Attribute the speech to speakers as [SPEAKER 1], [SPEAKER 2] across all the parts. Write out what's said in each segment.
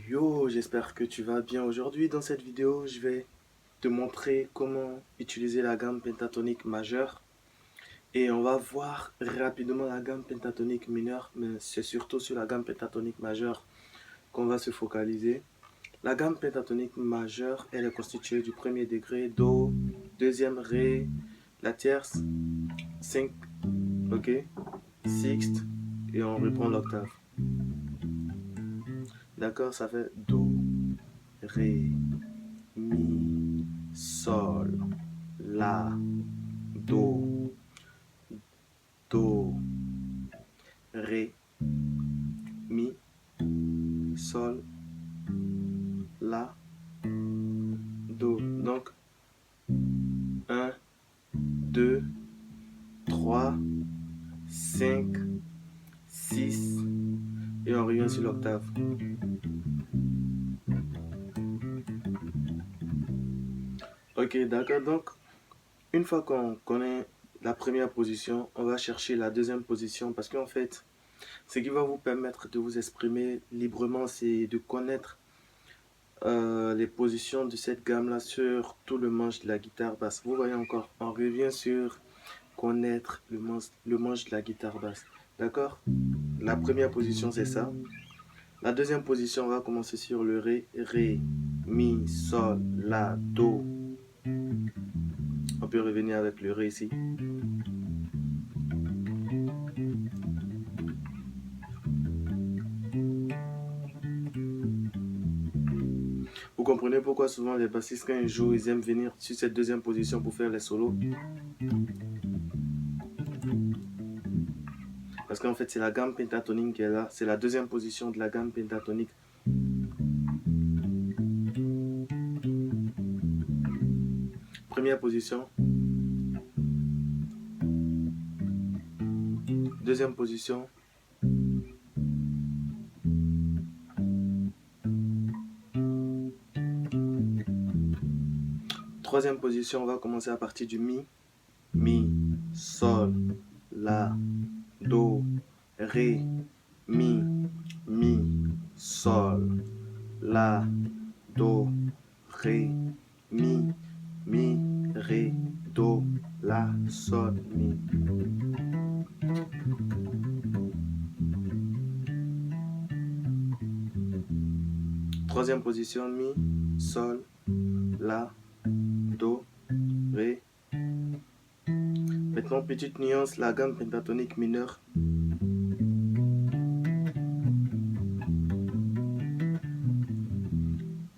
[SPEAKER 1] Yo, j'espère que tu vas bien. Aujourd'hui, dans cette vidéo, je vais te montrer comment utiliser la gamme pentatonique majeure. Et on va voir rapidement la gamme pentatonique mineure, mais c'est surtout sur la gamme pentatonique majeure qu'on va se focaliser. La gamme pentatonique majeure, elle est constituée du premier degré Do, deuxième Ré, la tierce, 5, ok, sixte, et on reprend l'octave. D'accord, ça fait Do, Ré, Mi, Sol, La, Do, Do, Ré, Mi, Sol, La, Do. Donc, un, 2, 3, 5, 6, et on revient sur l'octave. Ok, d'accord. Donc, une fois qu'on connaît la première position, on va chercher la deuxième position parce qu'en fait, ce qui va vous permettre de vous exprimer librement, c'est de connaître les positions de cette gamme-là sur tout le manche de la guitare basse. Vous voyez encore, on revient sur connaître le manche de la guitare basse. D'accord? La première position, c'est ça. La deuxième position, on va commencer sur le Ré. Ré, Mi, Sol, La, Do. On peut revenir avec le Ré ici. Vous comprenez pourquoi souvent les bassistes, quand ils jouent, ils aiment venir sur cette deuxième position pour faire les solos. Parce qu'en fait, c'est la gamme pentatonique qui est là. C'est la deuxième position de la gamme pentatonique. Première position. Deuxième position. Troisième position, on va commencer à partir du Mi. Mi, Sol, La, Do, Ré, Mi, Mi, Sol, La, Do, Ré, Mi, Mi, Ré, Do, La, Sol, Mi. Troisième position, Mi, Sol, La, Do, Ré. Maintenant, petite nuance, la gamme pentatonique mineure.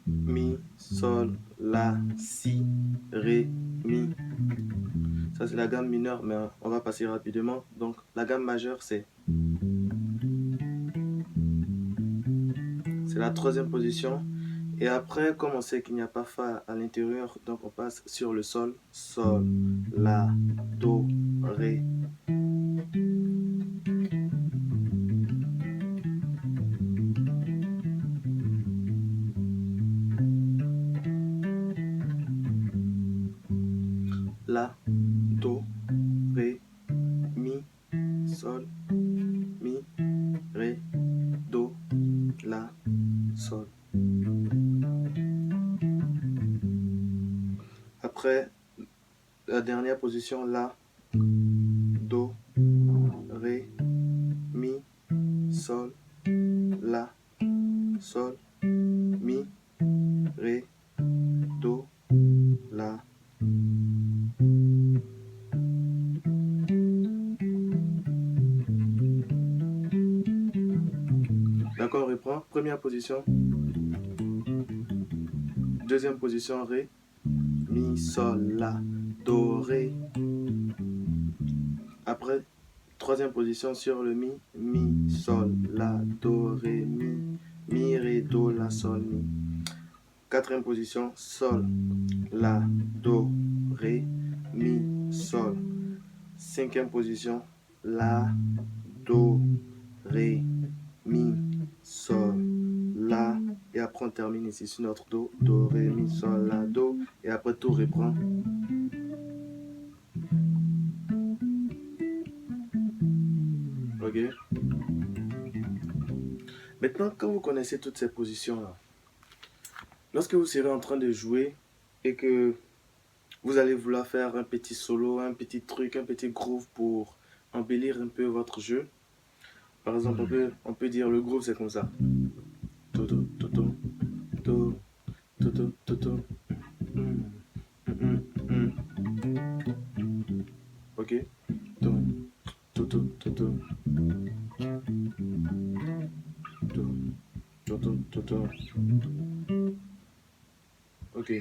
[SPEAKER 1] Mi, Sol, La, Si, Ré, Mi. Ça, c'est la gamme mineure, mais on va passer rapidement. Donc, la gamme majeure, c'est la troisième position. Et après, comme on sait qu'il n'y a pas Fa à l'intérieur, donc on passe sur le Sol. Sol, La, Do, Ré. La, Do, Ré, Mi, Sol, Mi, Ré, Do, La, Sol. Après, la dernière position, La, Do, Ré, Mi, Sol, La, Sol, Mi, Ré, Do, La. D'accord, on reprend. Première position. Deuxième position, Ré, Mi, Sol, La, Do, Ré. Après, troisième position sur le Mi, Mi, Sol, La, Do, Ré, Mi, Ré, Do, La, Sol, Mi. Quatrième position, Sol, La, Do, Ré, Mi, Sol. Cinquième position, La, Do, Ré, Mi, Sol, La. Et après on termine ici sur notre Do, Do, Ré, Mi, Sol, La, Do. Et après tout reprend. Ok. Maintenant, quand vous connaissez toutes ces positions-là, lorsque vous serez en train de jouer et que vous allez vouloir faire un petit solo, un petit truc, un petit groove pour embellir un peu votre jeu, par exemple, on peut dire le groove, c'est comme ça. Toto, toto, toto, toto, toto. Mm, mm, mm, mm. Ok? Toto, toto, toto. Toto, toto. Ok.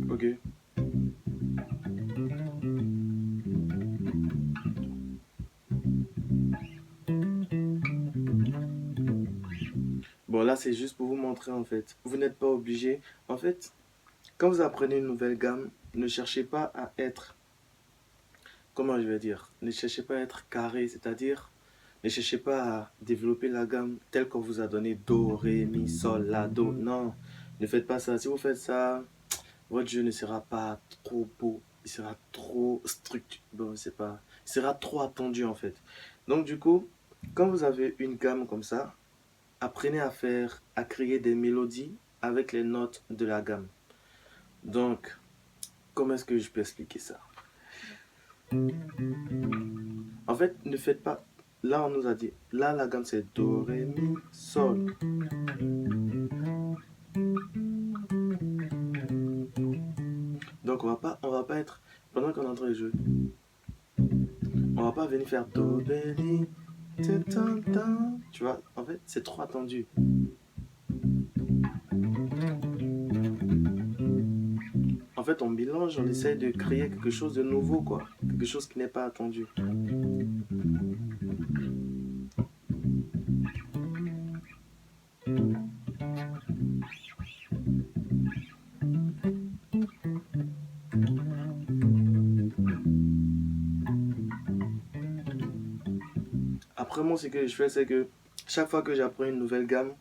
[SPEAKER 1] Ok. Bon, là, c'est juste pour vous montrer, en fait. Vous n'êtes pas obligé. En fait, quand vous apprenez une nouvelle gamme, ne cherchez pas à être, comment je vais dire, ne cherchez pas à être carré, c'est-à-dire, ne cherchez pas à développer la gamme telle qu'on vous a donné Do, Ré, Mi, Sol, La, Do. Non, ne faites pas ça. Si vous faites ça, votre jeu ne sera pas trop beau. Il sera trop structuré. Bon, c'est pas. Il sera trop attendu, en fait. Donc, du coup, quand vous avez une gamme comme ça, apprenez à créer des mélodies avec les notes de la gamme. Donc, comment est-ce que je peux expliquer ça? En fait, ne faites pas. Là, on nous a dit, là, la gamme c'est Do, Ré, Mi, Sol. Donc, on va pas être, pendant qu'on est en train de jouer, on va pas venir faire Do, Ré, Mi, tu vois, en fait, c'est trop attendu. En fait, on mélange, on essaye de créer quelque chose de nouveau, quoi. Quelque chose qui n'est pas attendu. Après, moi, ce que je fais, c'est que chaque fois que j'apprends une nouvelle gamme,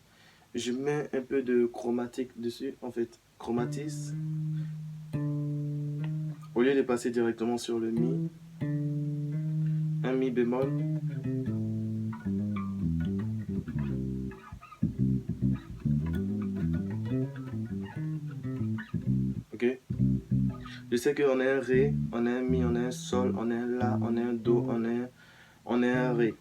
[SPEAKER 1] je mets un peu de chromatique dessus, en fait. Chromatise. Au lieu de passer directement sur le Mi, un Mi bémol. Ok? Je sais qu'on a un Ré, on a un Mi, on a un Sol, on a un La, on a un Do, on a un Ré.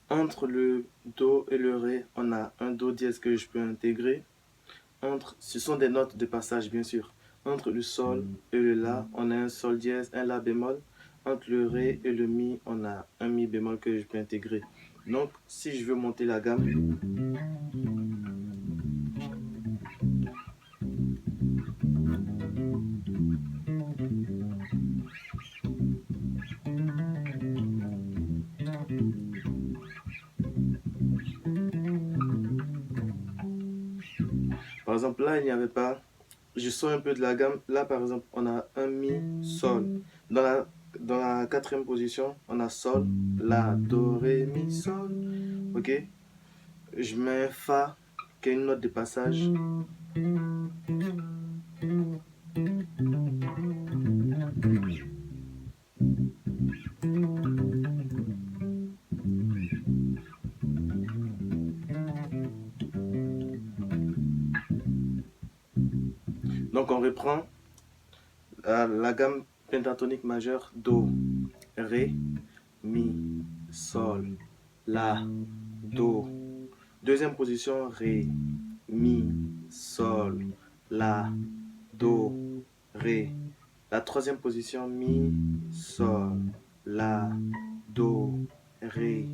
[SPEAKER 1] Entre le Do et le Ré, on a un Do dièse que je peux intégrer. Ce sont des notes de passage, bien sûr. Entre le Sol et le La, on a un Sol dièse, un La bémol. Entre le Ré et le Mi, on a un Mi bémol que je peux intégrer. Donc, si je veux monter la gamme, par exemple, là, il n'y avait pas. Je sors un peu de la gamme. Là, par exemple, on a un Mi, Sol. Dans la quatrième position, on a Sol, La, Do, Ré, Mi, Sol. Ok? Je mets un Fa, qui est une note de passage. Donc, on reprend la gamme pentatonique majeure Do, Ré, Mi, Sol, La, Do. Deuxième position, Ré, Mi, Sol, La, Do, Ré. La troisième position, Mi, Sol, La, Do, Ré,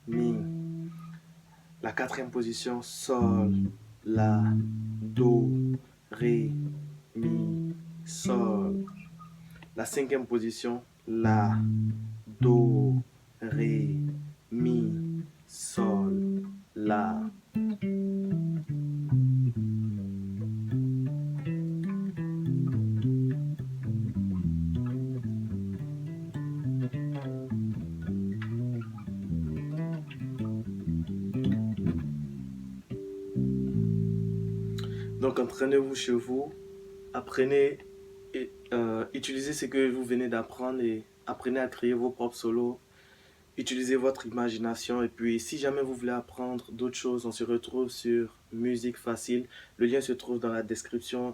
[SPEAKER 1] Mi. La quatrième position, Sol, La, Do, Ré, Mi, Sol. La cinquième position, La, Do, Ré, Mi, Sol, La. Donc entraînez-vous chez vous apprenez et utilisez ce que vous venez d'apprendre et apprenez à créer vos propres solos. Utilisez votre imagination et puis si jamais vous voulez apprendre d'autres choses, on se retrouve sur Musique Facile. Le lien se trouve dans la description.